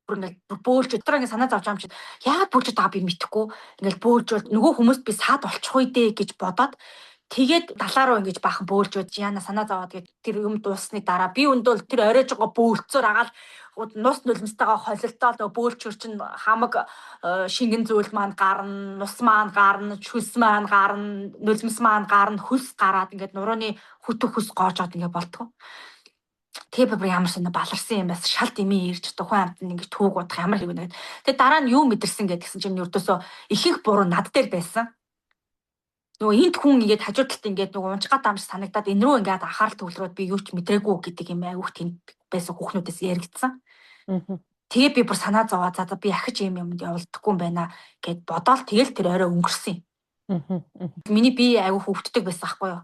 бүр ингээд бөөлж өдрөгийн санаа зовж байгаа юм чи яагаад бөөлж байгаа би мэдэхгүй ингээд бөөлжөөл нөгөө хүмүүст би саад олчих уу дээ гэж бодоод тэгээд далаа руу ингэж баахан бөөлжөөд яана санаа зовоод гээд тэр юм дууссаны дараа би өндөл тэр оройж байгаа бөөлцөөр агаал нус нулимстайгаа холилдоод нөгөө бөөлчөр чинь хамаг шингэн зүйл маань гарна, нус маань гарна, хөлс маань гарна, нулимс маань гарна, хөлс гараад ингээд нурууны хөтөх хөс гоожоод ингээд болтгоо. Тэгээ би ямар сонио баларсан юм бас шалт имийн ирж тухайн амтнд ингэж түүг удах ямар хэв нэг. Тэгээ дараа нь юу мэдэрсэн гэдгсэн чинь өрдөөсөө ихэнх буруу над дээр байсан. Нөгөө энт хүн ингээд хажуудалт ингээд нөгөө унжгаа дамж санагдаад энэ рүү ингээд анхаарал төвлөрөөд би юу ч мэдрээгүй гэдэг юм айгүйх тийм байсан хүүхнүүдээс яригдсан. Тэгээ би бүр санаа зовоо за би ахиж юм юмд явуулдаггүй юм байна гэд бодоол тэгэл тэр орой өнгөрсөн юм. Миний бие айгүйх өвддөг байсан байхгүй юу.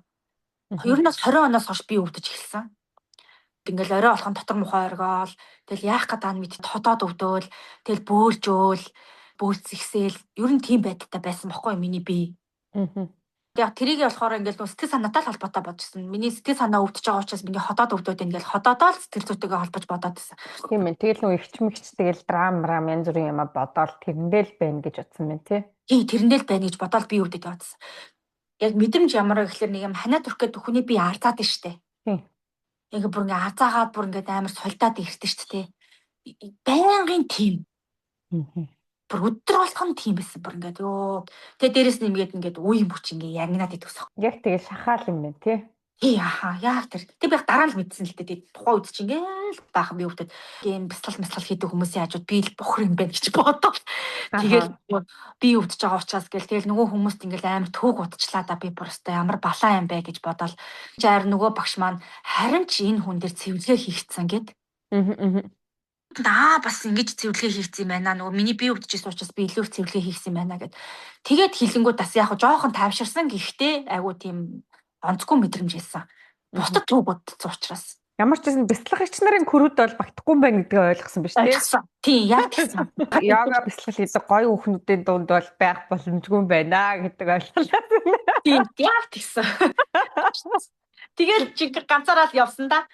Ер нь 20 оноос хойш би өвдөж эхэлсэн. Ингээл орой болохын дотор мухаа оргоол тэгэл яах гэдэг нь мэд хотоод өвдөөл тэгэл бөөлжөөл бөөлцсэхсэл ер нь тийм байдалтай байсан байхгүй миний бие. Яг тэрийг болохоор ингээл сэтгэл санаатай холбоотой бодсон. Миний сэтгэл санаа өвдөж байгаа учраас миний хотоод өвдөөд ингээл хотоодоо л сэтгэл зүйтэйгээ холбож бодоод байсан. Тийм ээ. Тэгэл нөө ихчмэгч тэгэл драм янз бүрийн юм бодоол тэрэндээ л байна гэж утсан байна тий. Тий тэрэндээ л байна гэж бодоол би өвдөж явдсан. Яг мэдрэмж ямар гэхэлэр нэг юм ханаа түрхгээд хүний бие арзаад нь штэ. Тийм. Яг бүр ингээ арзаагаад бүр ингээ амар солдоод ирдэ штэ тий. Байнгын тийм. Бүр өдөр болгон тийм байсан бүр ингээд ёо. Тэгээ дээрэс нэмгээд ингээд үе бүч ингээ ягнаад идэгсэх. Яг тэгээ шахаал юм байна тий. Тий яхаа яг тэр. Тэг би дараа нь л мэдсэн л дээ. Тухайн үед чи ингээл баахан би өвдөд ийм бяцлал хийдэг хүмүүсийн хажууд би л бохор юм байна гэж бодоо. Тэгэл би өвдөж байгаа учраас гэл тэгэл нөгөө хүмүүст ингээл амар төөг удчлаа да би бүр өстой ямар балаа юм бэ гэж бодоол. Жаар нөгөө багш маань харин ч энэ хүн дээр цэвэрлэгээ хийгдсэн гэд. Бас ингэж цэвэрлэгээ хийгдсэн юм байна. Нөгөө миний бие өвдөжсэн учраас би илүү цэвэрлэгээ хийгдсэн байна гэд. Тэгээд хилэнгүүд бас яг жоохон тайвширсан гэхдээ айгу тийм онцгүй мэдрэмж хэлсэн. Бусдад зүг бодсон учраас. Ямар ч гэсэн бяцлагч нарын көрүүд бол багтахгүй юм байна гэдгийг ойлгосон биз дээ. Тийм, яг тийм. Яга бяцлал хийдэг гоё хүүхнүүдийн дунд бол байх боломжгүй юм байна гэдэг ойлголоо. Тийм, яг тийм. Тэгэл чи ганцаараа л явсан да.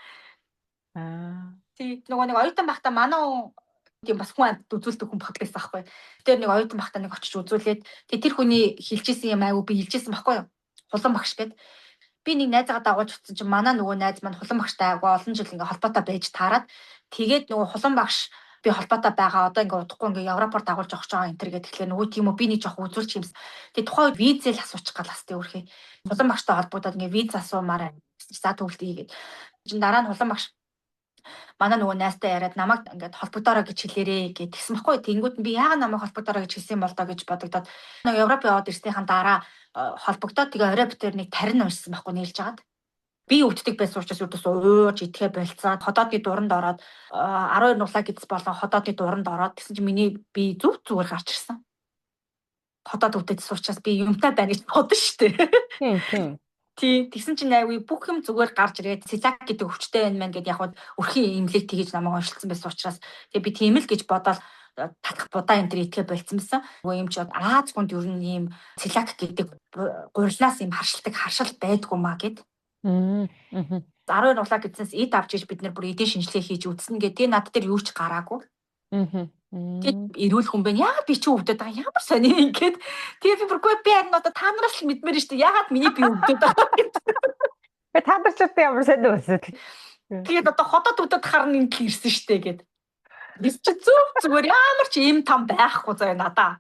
Тийм, нөгөө нэг оюутан байхдаа манай тийм бас хүн амьд үзүүлдэг хүн багт байсан байхгүй. Тэр нэг оюутан байхдаа нэг очиж үзүүлээд тэр хүний хэлжсэн юм айгу би хэлжсэн байхгүй юу? Хулан багш гэд. Би нэг найзаагаа дагуулж утсан чинь манай нөгөө найз маань хулан багштай айгу олон жил ингээ холбоотой байж таарад тэгээд нөгөө хулан багш би холбоотой байгаа одоо ингээ удахгүй ингээ Европоор дагуулж авах гэж байгаа энэ төр гэдэг. Тэгэхээр нөгөө тийм үү би нэг жоох үзүүлчих юмс. Тэгээд тухайн үед визэл асуучих гал бас тий өөрхий. Хулан багштай холбогдоод ингээ виз асуумаар за төвлөлт хийгээд. Чин дараа нь хулан багш манай нөгөө найзтай яриад намайг ингээд холбогдороо гэж хэлээрээ гэдгсэн баггүй. Тэнгүүд нь би яагаад намайг холбогдороо гэж хэлсэн бол доо гэж бодогдоод нэг Европ яваад ирснийхэн дараа холбогдоод тэгээ орой битэр нэг тарин уншсан байхгүй нийлж хагаад. Би өвддөг байсан учраас өдөөс уурж идэхэ болцоод хотоодны дуранд ороод 12 нуглаа гэдс болон хотоодны дуранд ороод гэсэн чинь миний би зүгээр гарч ирсэн. Хотоод өвдөжсөн учраас би юмтай байна гэж бодсон шүү дээ. Тийм. Тэгсэн чинь айгүй бүх юм зүгээр гарч ирээд цилак гэдэг өвчтэй байна мэн гэд яг хад өрхийн имлэг тэгэж намайг уншилсан байсан учраас тэгээ би тийм л гэж бодоод татах будаа энэ төр итгэе болцсон байсан. Нөгөө юм чи Аз хүнд ер нь ийм цилак гэдэг гурилнаас ийм харшил байдгүй маа гэд. 12 нуглаа гэдснээс эд авч иж бид нар бүр эдийн шинжилгээ хийж үзсэн гэдэг над дээр юу ч гараагүй. Тэгээд эрүүл хүн байна. Яагаад би чи өвдөд байгаа ямар сони ингээд. Тэгээ би бүргүй би харин одоо та нараас л мэдмээр шүү дээ. Яагаад миний би өвдөд байгаа гэдэг. Та нар ч одоо ямар сони байсан. Тэгээд одоо хотод өвдөд харна ингэ ирсэн шүү дээ гэд. Би чи зүгээр ямар ч юм там байхгүй заа надаа.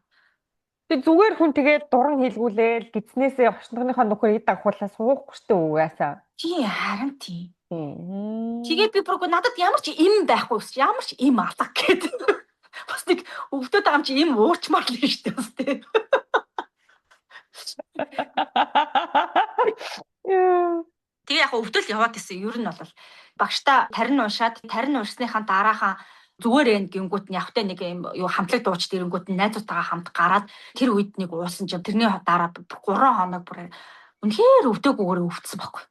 Тэг зүгээр хүн тэгээд дуран хэлгүүлээл гидснээсээ очныхынхаа нөхөр эд агуулаа суухгүй штэ угаасаа. Тий харин тий. Тэгээд би бүргүй надад ямар ч юм байхгүй ус ямар ч юм алга гэд. Бас нэг өвдөд байгаа юм чи юм уурчмаар л шүү дээ бас тий. Тэгээ яг өвдөл яваад исэн ер нь бол багштай тарин уншаад тарин уншсныхаа дараахан зүгээр энэ гингүүт нь явахтай нэг юм юу хамтлаг дууч дэрэнгүүт нь найзуудтайгаа хамт гараад тэр үед нэг уусан чинь тэрний дараа 3 хоног бүр үнэхээр өвдөөгүйгээр өвдсөн байхгүй.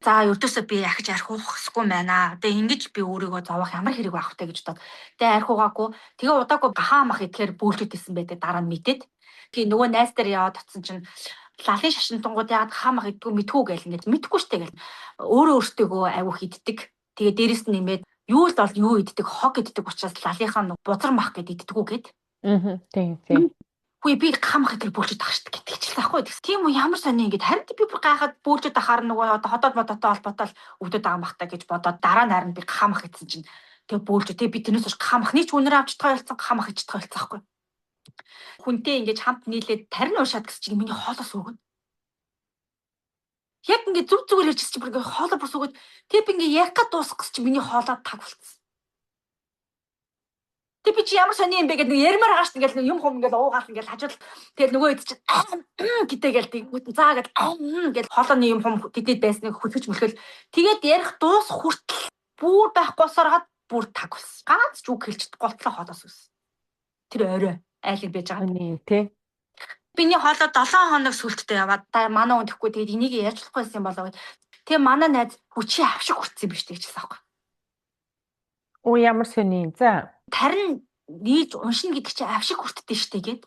За өртөөсөө би ахиж архиухсгүй байна. Тэгээ ингэж би өөрийгөө зовоох ямар хэрэг байх вэ гэж бодоод. Тэгээ архиугаагүй. Тэгээ удаагүй гахаа мах идэхээр бөөлжөдсэн байдаг дараа нь мэдээд. Тэгээ нөгөө найз дээр яваад утсан чинь лалын шашинтангууд яагаад гахаа мах идэггүй мэдгүй гэл ингэж мэдгүй штэ гэл. Өөрөө өөртөөгөө айгуух иддэг. Тэгээ дээрэс нь нэмээд Юу л бол юу иддэг, хог иддэг учраас лалынхаа бузар мах гэд иддэггүй гэд. Тийм. Хүй би гамах идэл бүлжиж тах штт гэдэг ч л ахгүй. Тийм үү ямар сони ингэж харин би бүр гайхаад бүлжиж тахаар нөгөө одоо хотод бодотой холбоотой өвдөд байгаа махтаа гэж бодоод дараа нь харин би гамах идсэн чинь тэг бүлжиж тэг би тэрнээс хойш гамахны ч үнээр авч тойлцсон гамах ич тойлцсон ахгүй. Хүнтэй ингэж хамт нийлээд тарин уушаад гэсэн чинь миний хоолоос өгнө. Яг ингэ зүг зүгээр хэлчихсэн чинь бүр ингэ хоолоо бус өгöd тэг би ингэ яг гад дуусах гэсэн чинь миний хоолоо таг болцсон. Тэг би чи ямар сони юм бэ гэдэг нэг ярмаар байгаа шүү ингээл юм хум ингээл уугаал ингээл хажууд тэгэл нөгөө хэд чинь гэтэгээл тэгмүүд заа гэл гэл хоолойны юм хум тэдэд байсныг хүлгэж мөлхөл тэгээд ярих дуус хүртэл бүр байхгүй босороод бүр таг болсон. Ганц ч үг хэлж голтлоо хоолоос үс. Тэр орой айлг байж байгаа. Тий. Биний хоолой 7 хоног сүлттэй яваад та манай хүн тэхгүй тэгээд энийг яаж болохгүй юм болоо гэд. Тэгээ манай найз хүчи авшиг хүртсэн биз дээ гэсэн аахгүй. Оо ямар сони. За. Тарин нийлж уншина гэдэг чинь авшиг хүртдээ штэ гээд.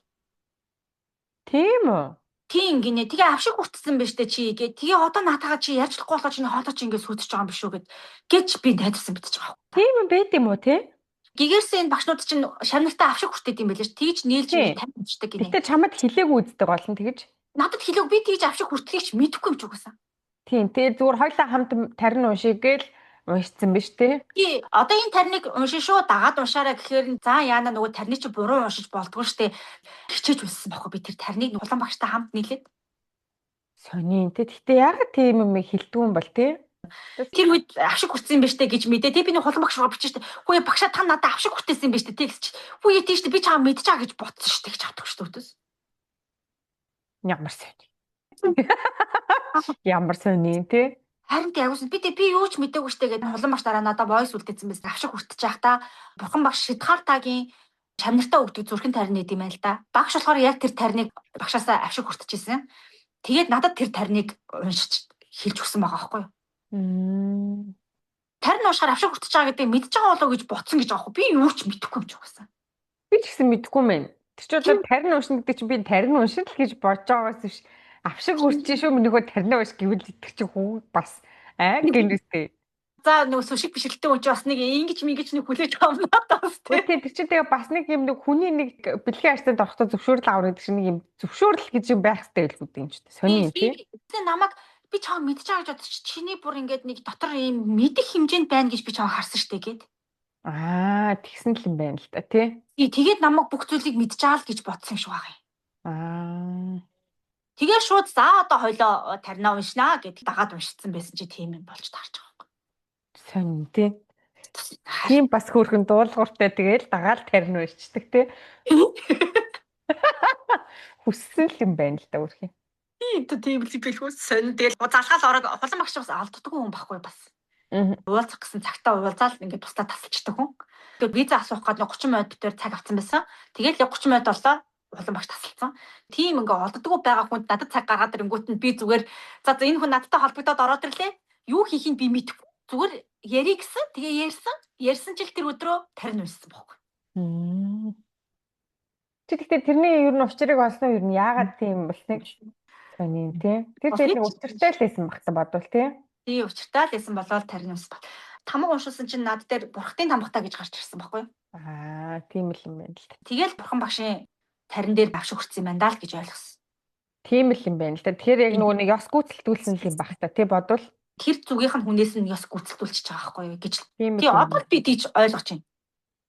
Тийм үү? Тийм гинэ. Тэгээ авшиг хүртсэн байж тээ чи гээд. Тэгээ одоо наатаага чи ярьж болохгүй болоо чиний хоолой чи ингэ сүдэж байгаа юм биш үү гээд. Гэж би найдсан мэдчихэж байгаа. Тийм байт юм уу те? Гэгэрсэн энэ багшнууд чинь шавнартаа авшиг хүртээд юм байлаа ш. Тэгж нийлж тарин уншдаг гинэ. Гэтэ чамд хэлээгүй үздэг болно тэгэж. Надад хэлээг би тэгж авшиг хүртхийч мэдэхгүй юм ч үгүйсэн. Тийм. Тэгээ зүгээр хоёлаа хамт тарин уншиг гээл уншицсан биз дээ. Тий, одоо энэ тарныг уншин шүү дагаад уншаарай гэхээр за яана нөгөө тарны чи буруу уншиж болдгоо штэ. Хичээж үзсэн байхгүй би тэр тарныг улаан багштай хамт нийлээд. Сони те. Гэтэ яагаад тийм юм хэлдгүй юм бол те? Тэр үед авшиг хүртсэн юм байна штэ гэж мэдээ. Тэг би нэг холон багш руу бичсэн штэ. Хөөе багшаа та надад авшиг хүртээсэн юм байна штэ. Тэг гэж. Хөөе тийш би чамаа мэдэж байгаа гэж ботсон штэ гэж хатдаг штэ өдөөс. Ямар сони. Ямар сони те? Харин тийм би юу ч мэдээгүй штэ гэдэг холон багш дараа надад войс үлдээсэн байсан. Авшиг хүртэж явах та бурхан багш Шидхартагийн чамнартаа өгдөг зүрхэн тарин гэдэг юм байна л да. Багш болохоор яг тэр тарныг багшаасаа авшиг хүртэжсэн. Тэгээд надад тэр тарныг уншиж хэлж өгсөн байгаа байхгүй юу? Тарин уушгаар авшиг хүртэж байгаа гэдэг мэдж байгаа болоо гэж ботсон гэж аахгүй. Би юу ч мэдэхгүй юм ч угсаа. Би ч гэсэн мэдэхгүй мэн. Тэр ч одоо тарин уншина гэдэг чинь би тарин уншил гэж бодож байгаагаас биш. Авшиг хүрчих шүү нөгөө тарин унш гэвэл итгэж чи хүүг бас гэнэстэй. За нөгөө сүшиг бишрэлтэй хүн чи бас нэг ингэж нэг хүлээж авна надаас тий. Тэр чинь тэгээ бас нэг юм нэг хүний нэг бэлгийн арцанд орохдоо зөвшөөрөл авах гэдэг чинь нэг юм зөвшөөрөл гэж юм байх хэрэгтэй л үү юм ч сони юм тий. Тэгээ намайг би чам мэдж байгаа гэж бодчих чиний бүр ингээд нэг дотор ийм мэдих хэмжээнд байна гэж би чам харсан штэ гээд. Тэгсэн л юм байна л та тий. Тэгээд намайг бүх зүйлийг мэдж байгаа л гэж бодсон шүү байгаа юм. Тэгээд шууд за одоо хойлоо тарнаа уншнаа гэд дагаад уншицсан байсан чи тийм юм болж таарч байгаа юм. Сонь тий. Тийм бас хөөрхөн дуулууртай тэгэл дагаал тарин уншдаг тий. Хүссэн л юм байна л да үрхий. Тийм л билхүүс сонь тэгэл залгаал орог холон багш бас алддаг хүн байхгүй бас. Уулзах гэсэн цагтаа уулзаал ингээд тусдаа тасалчдаг хүн. Тэгээд виза асуух гээд 30 минут дээр цаг авсан байсан. Тэгээд яг 30 минут боллоо улан багш тасалсан. Тийм ингээ олддоггүй байгаа хүнд надад цаг гаргаад ирэнгүүт нь би зүгээр за энэ хүн надтай холбогдоод ороод ирлээ. Юу хийхийг би мэдэхгүй. Зүгээр ярий гэсэн. Тэгээ ярьсан чил тэр өдрөө тарин уншсан байхгүй. Тэгэхдээ тэрний ер нь учрыг олсноо ер нь яагаад тийм болсныг сони тий. Тэр нэг учиртай л байсан багтаа бодвол тий. Тий учиртай л байсан болоод тарин уншсан. Тамга уншуулсан чинь над дээр бурхтын тамгатай гэж гарч ирсэн байхгүй. Тийм л юм байна л. Тэгэл бурхан багшийн тарин дээр авшиг хүртсэн юм байна даа л гэж ойлгосон. Тийм л юм байна л да. Тэгэхээр яг нөгөө нэг ёс гүйцэлдүүлсэн юм бах та тий бодвол тэр зүгийнх нь хүнээс нь ёс гүйцэлдүүлчих байгаа байхгүй гэж. Тий одоо би тийж ойлгож байна.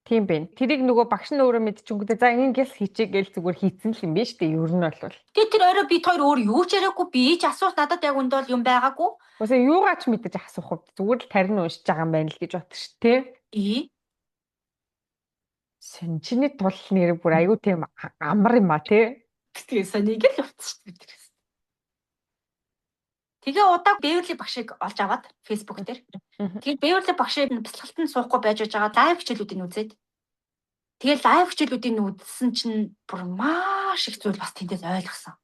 Тийм байна. Тэрийг нөгөө багш нь өөрөө мэдчихэнгүүтээ за ингэж хийчихье гээл зүгээр хийцэн л юм байна шүү дээ. Ер нь бол. Тэгээ тэр орой бид хоёр өөр юу ч яриаггүй би ч асуух надад яг өндөө юм байгаагүй. Үгүй юугаач мэдэж асуух хувьд зүгээр л тарин уншиж байгаа юм байна л гэж бодсон шүү дээ. Чиний тул нэр бүр аюу тийм амар юм а тий. Тэгээ сонийг л явцсан шүү дээ. Тэгээ удааг Бэверли багшийг олж аваад фэйсбүүк дээр. Тэгээд Бэверли багшийг бяцлалтанд суухгүй байж байгаа лайв хичээлүүдийг үзээд. Тэгээд лайв хичээлүүдийг үзсэн чинь бүр маш их зүйл бас тэндээс ойлгосон.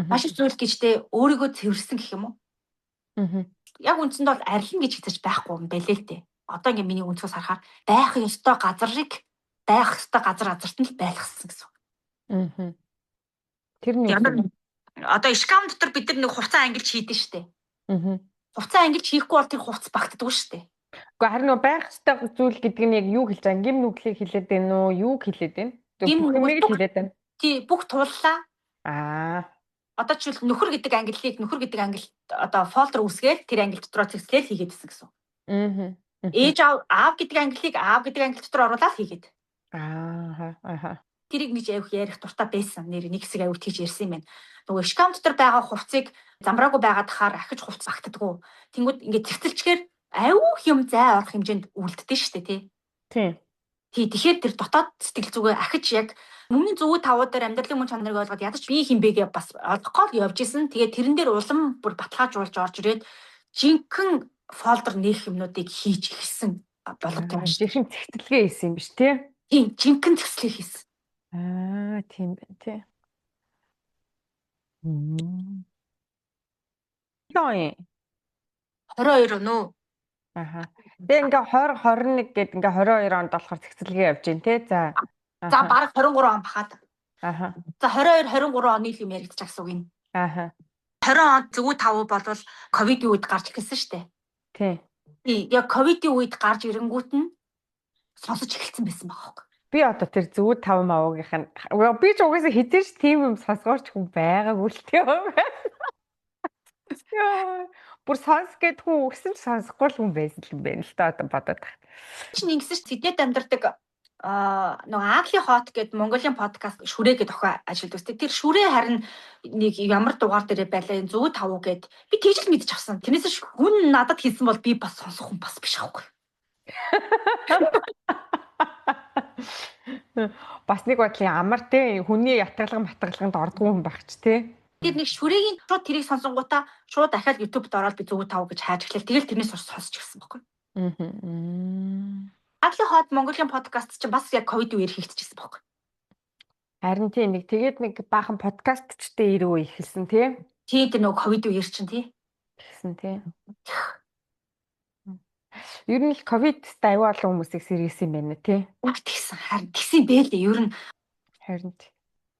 Маш их зүйл гэжтэй өөрийгөө цэвэрсэн гэх юм уу? Яг үндсэндээ бол арилна гэж хэлж байхгүй юм бэлээ л дээ. Одоо ингээ миний өнцгөөс харахаар байх ёстой газар азарт нь л байлгасан гэсэн. Тэр нь одоо шкам дотор бид нар нэг хувцас ангилж хийдэж штэ. Хувцас ангилж хийхгүй бол тэр хувцас багтдаг штэ. Гэхдээ харин нөө байх ёстой зүйл гэдэг нь яг юу хэлж байгаа? Гим нүглийг хэлээд байна уу? Юуг хэлээд байна? Гим Бүх юмыг л нүгэл хэлээд байна. тий бүх тууллаа. Одоо жишээл нөхөр гэдэг ангилалд одоо фолдер үүсгээл тэр ангил дотроо цэгцлээл хийгээдсэн гэсэн. Ээж аав гэдэг ангил дотор оруулаад хийгээд. Тэрийг нэг авих ярих дуртай байсан. Нэр нэг хэсэг авиг тийж ярьсан юм байна. Нөгөө шкам дотор байгаа хувцсыг замраагүй байгаад хахаар ахиж хувцас багтдаггүй. Тэнгүүд ингээд цэгцэлчгээр аюу юм зай орох хэмжээнд үлддэж штэ тий. Тэгэхээр тэр дотоод сэтгэл зүгээ ахиж яг өмнө зөв тавуу дээр амьдралын мөн чанарыг ойлгоод ядаж би хинбэгээ бас ойлгохгүй явж исэн. Тэгээд тэрэн дээр улам бүр баталгаажуулж орж ирээд жинхэнэ фолдер нээх юмнуудыг хийж эхэлсэн болоод байна. Жинхэнэ цэгцлэгээ хийсэн юм биш тий? Тийм, жинхэнэ цэгцлэгээ хийсэн. Тийм байна тий. Яа. 22 он уу? Тэгээ ингээ 2021 гээд ингээ 22 онд болохоор цэгцлэгээ явж гин тий. За бараг 23 он бахаад. За 22 23 оны юм яригдчих гэсэн үг юм. 20 онд зөв 5 болвол ковидын үед гарч ирсэн шүү дээ. Тий. Яг ковидын үед гарч ирэнгүүт нь сонсож эхэлсэн байсан байгаа юм. Би одоо тэр зөв 5 мавгийнх нь би ч угаасаа хэзээ ч тийм юм сонсгоорч хүн байгаагүй л тий. Бүр сонс гэд хүн өгсөн ч сонсохгүй л хүн байсан юм байна л та одоо бодоод байна. Чи ингэсэн ш Сиднейд амьдардаг нөгөө Ааглын хот гэдэг Монголын подкаст шүрээ гэдэг охин ажилладаг үстэй. Тэр шүрээ харин нэг ямар дугаар дээрээ байлаа энэ 105 гэд би тэгж л мэдчих авсан. Тэрнээс хүн надад хэлсэн бол би бас сонсох хүн бас биш аахгүй. Бас нэг бодлын амар те хүний ятгалганд ордгүй хүн багч те. Тэр нэг шүрэгийн шууд тэрийг сонсонгуудаа шууд дахиад YouTube-д ороод би 105 гэж хайж эхлэв. Тэгэл тэрнээс сонсож гисэн байхгүй. Ааглын хот Монголын подкаст чинь бас яг ковид үеэр хийгдчихсэн байхгүй. Харин тийм нэг тэгээд нэг баахан подкастчтэй ирүү ихэлсэн тий. Тий тэр нөгөө ковид үеэр чинь тий. Гэсэн тий. Ер нь л ковидтай аюу олон хүмүүсийг сэргийсэн юм байна тий. Тэгсэн харин тэгсэн бэ лээ ер нь. Харин тий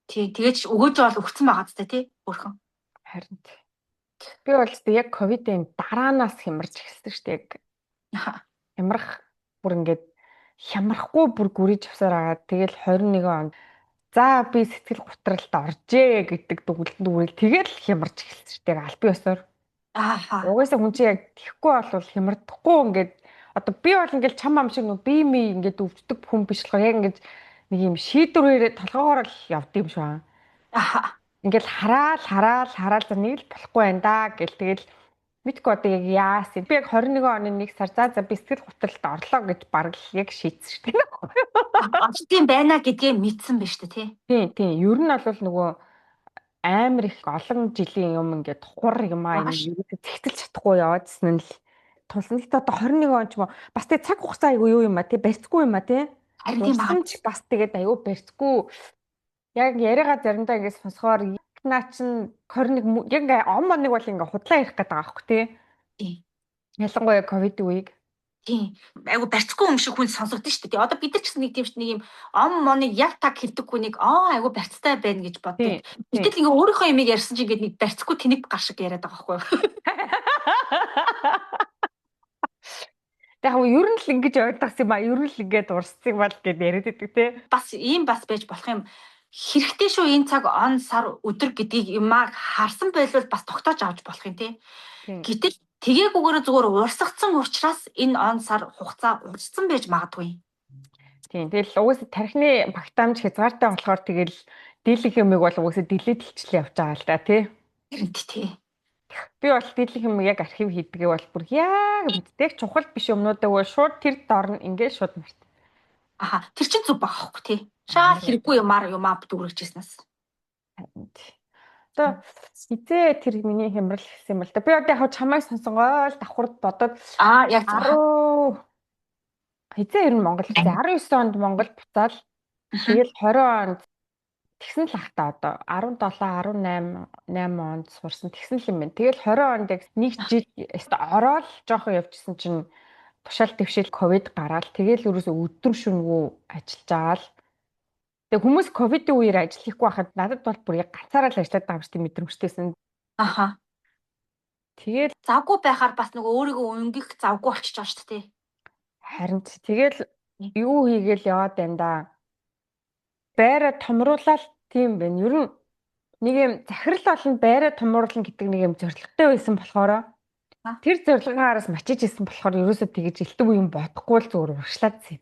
тэгээд өгөөж бол өгцөн байгаа зү тий өөрхөн. Харин би бол яг ковидын дараанаас хямарч эхэлсэн шүү дээ яг. Хямрах бүр ингээд хямрахгүй бүр гүрийж авсаар агаад тэгэл 21 онд за би сэтгэл готролд оржээ гэдэг дүгнэлт тэгэл хямарч эхэлсэн шүү дээ аль биесээр. Угаасаа хүн чинь яг тэхгүй болвол хямардахгүй ингээд одоо би бол ингээд чам ам шиг би ингээд өвддөг хүн биш болохоор яг ингээд нэг юм шийдвэрээр толгоогоор л явд юм шиг. Ингээд хараал за нэг л болохгүй байна да гэл тэгэл мэдгүй одоо яг яасан. Би яг 21 оны 1 сар за би сэтгэл готролд орлоо гэж бараг л яг шийдсэн шүү дээ. Очдсон байна гэдгээ мэдсэн байна шүү дээ тий. Ер нь бол нөгөө амар их олон жилийн юм ингээд хур юм аа юм зэгтэлж чадахгүй яваадсэн нь л тулсан л одоо 21 он ч юм уу бас тэг цаг хугацаа аягүй юу юм аа тий барьцгүй юм аа тий. Харин ч бас тэгээд аягүй барьцгүй яг яриагаа заримдаа ингээд сонсохоор наа чин 21 яг ингээ он моныг бол ингээ худлаа ярих гэдэг байгаа аахгүй тий. Ялангуяа ковид үеиг. Тийм. Айгу барьцгүй юм шиг хүн сонсогдсон шүү дээ. Одоо бид нар ч гэсэн нэг тийм шүү дээ. Нэг юм он моныг яг таг хэлдэг хүнийг айгу барьцтай байна гэж боддог. Гэтэл ингээ өөрийнхөө юмыг ярьсан чинь ингээ нэг барьцгүй тэнэг гар шиг яриад байгаа байхгүй юу? Яг ер нь л ингэж ойлгосон юм а. Ер нь л ингээд урсцыг бол гэд яриад байдаг тий. Бас ийм бас байж болох юм. Хэрэгтэй шүү энэ цаг он сар өдөр гэдгийг юмаа харсан байлбал бас тогтоож авч болох юм тий. Гэтэл тэгээгүйгээр зүгээр урсгацсан учраас энэ он сар хугацаа урссан байж магадгүй. Тийм. Тэгэл угаасаа тархины багтаамж хязгаартай болохоор тэгэл дийлэх юмыг бол угаасаа дилээд илчлээ явж байгаа л да тий. Тий. Би бол дийлэх юм яг архив хийдгээ бол бүр яг мэддэг чухал биш юмнуудаа бол шууд тэр дорн ингээд шууд март. Тэр чинь зүг байгаа хөөхгүй тий. Шал хэрэггүй юмар дүүргэжсэнээс. Одоо хизээ тэр миний хямрал гэсэн юм л да. Би одоо яг чамайг сонсонгоо л давхар бодоод яг 10 хизээ ер нь Монгол 19 онд Монгол буцаал тэгэл 20 онд тэгсэн л ахта одоо 17 18 онд сурсан тэгсэн л юм байна. Тэгэл 20 онд яг нэг жил ороод жоохон явжсэн чинь тушаал дэвшил ковид гараад тэгэл ерөөсө өдөр шөнөгүй ажиллаж байгаа л. Тэгээ хүмүүс ковидын үеэр ажил хийхгүй байхад надад бол бүр яг ганцаараа л ажиллаад байгаа юм шиг мэдрэмжтэйсэн. Тэгэл завгүй байхаар бас нөгөө өөрийгөө өнгөх завгүй болчихж байгаа шүү дээ. Харин тэгэл юу хийгээл яваад байна да. Байраа томруулаад тийм байна. Ер нь нэг юм захирал болон байраа томруулна гэдэг нэг юм зорилготой байсан болохоор тэр зорилгооноос мачиж исэн болохоор ерөөсөө тэгэж элтэг юм бодохгүй л зүгээр урагшлаад зин.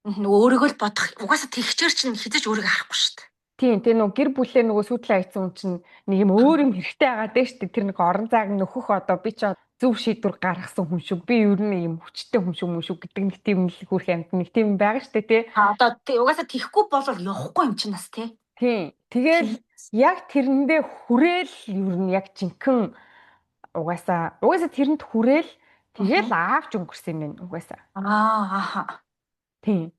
Нөгөө өөрийгөө л бодох угаасаа тэгчээр чинь хизэж өөрийгөө харахгүй шүү дээ. Тийм тэгээ нөгөө гэр бүлээ нөгөө сүйтлээ айцсан хүн чинь нэг юм өөр юм хэрэгтэй байгаа дээ шүү дээ. Тэр нэг орон зайг нөхөх одоо би ч зөв шийдвэр гаргасан хүн шүү. Би ер нь юм хүчтэй хүн шүү гэдэг нэг тийм л хүрх амт нэг тийм байгаа шүү дээ тий. Одоо угаасаа тийхгүй бол явахгүй юм чинь бас тий. Тийм. Тэгэл яг тэрэндээ хүрээл ер нь яг жинхэнэ угаасаа тэрэнд хүрээл тэгэл аавч өнгөрсөн юм байна угаасаа. Аа. Тийм.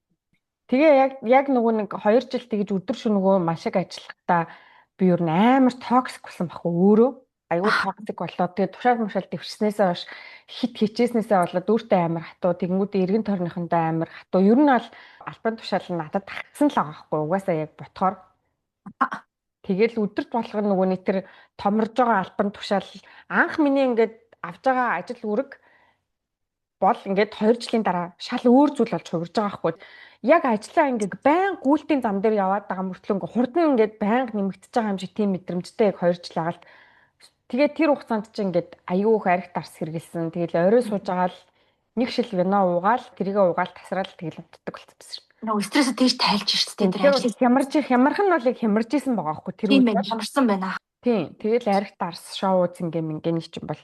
Тэгээ яг нөгөө нэг 2 жил тэгж өдөр шөнөгөө маш их ажиллахдаа би ер нь амар токсик болсон байхгүй өөрөө. Аюу токсик болоод тэгээ тушаал мушаал дэвшснээсээ хойш хит хичээснээсээ болоод өөртөө амар хатуу тэгэнгүүтээ эргэн тойрныхондоо амар хатуу. Ер нь бол албан тушаал надад тагсан л байгаа байхгүй угаасаа яг ботхоор. Тэгэл өдөрт болгоно нөгөө нэг тэр томорж байгаа албан тушаал анх миний ингээд авж байгаа ажил үүрэг бол ингээд 2 жилийн дараа шал өөр зүйл болж хувирж байгаа байхгүй. Яг ажиллаа ингээд байн гүйлтийн зам дээр яваад байгаа мөртлөө ингээд хурдан ингээд байнга нэмэгдэж байгаа юм шиг тийм мэдрэмжтэй яг 2 жил агаал. Тэгээд тэр хугацаанд чинь ингээд аюу их арх дарс хэргэлсэн. Тэгэл орой сууж байгаа л нэг шил вино уугаал тэрийгээ уугаал тасраал тэгэл унтдаг болчихсон. Нөгөө стрессээ тэгж тайлж штэ тэр ажил. Хямарх нь бол яг хямарж исэн байгаа байхгүй тэр үед хямарсан байна. Тийм. Тэгэл арх дарс шоу зингээ мингэн чинь бол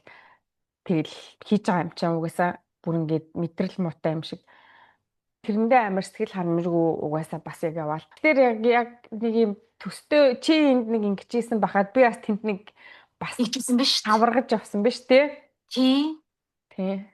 тэгэл хийж байгаа юм чинь угаасаа бүр ингээд мэдрэл муутай юм шиг. Тэрэндээ амар сэтгэл ханамжгүй угаасаа бас яг яваал. Тэр яг нэг юм төстэй чи энд нэг ингэжсэн бахад би бас тэнд нэг бас хийжсэн биш шүү. Аваргаж явсан биш тий. Тий.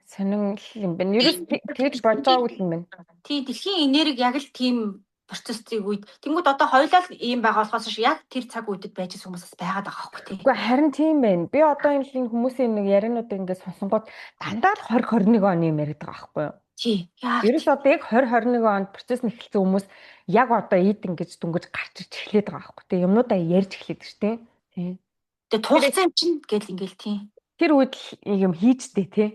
Сонин юм байна. Ерөөс тэгж болж байгаагүй юм байна. Тий, дэлхийн энерги яг л тийм процессыг үед. Тэнгүүд одоо хоёулаа ийм байгаа болохоос яг тэр цаг үедэд байж байгаа хүмүүс бас байгаад байгаа байхгүй тий. Үгүй харин тийм байна. Би одоо энэ хүмүүсийн нэг яриануудыг ингээд сонсонгууд дандаа л 2021 оны юм яриад байгаа байхгүй юу? Тий. Ерөөс одоо яг 2021 онд процесс нэхэлсэн хүмүүс яг одоо ийд ингэж дүнгэж гарч ирж эхлээд байгаа байхгүй тий. Юмнуудаа ярьж эхлээд шүү дээ. Тий. Тэгээ туулцсан юм чинь гэл ингээл тий. Тэр үед л юм хийжтэй тий.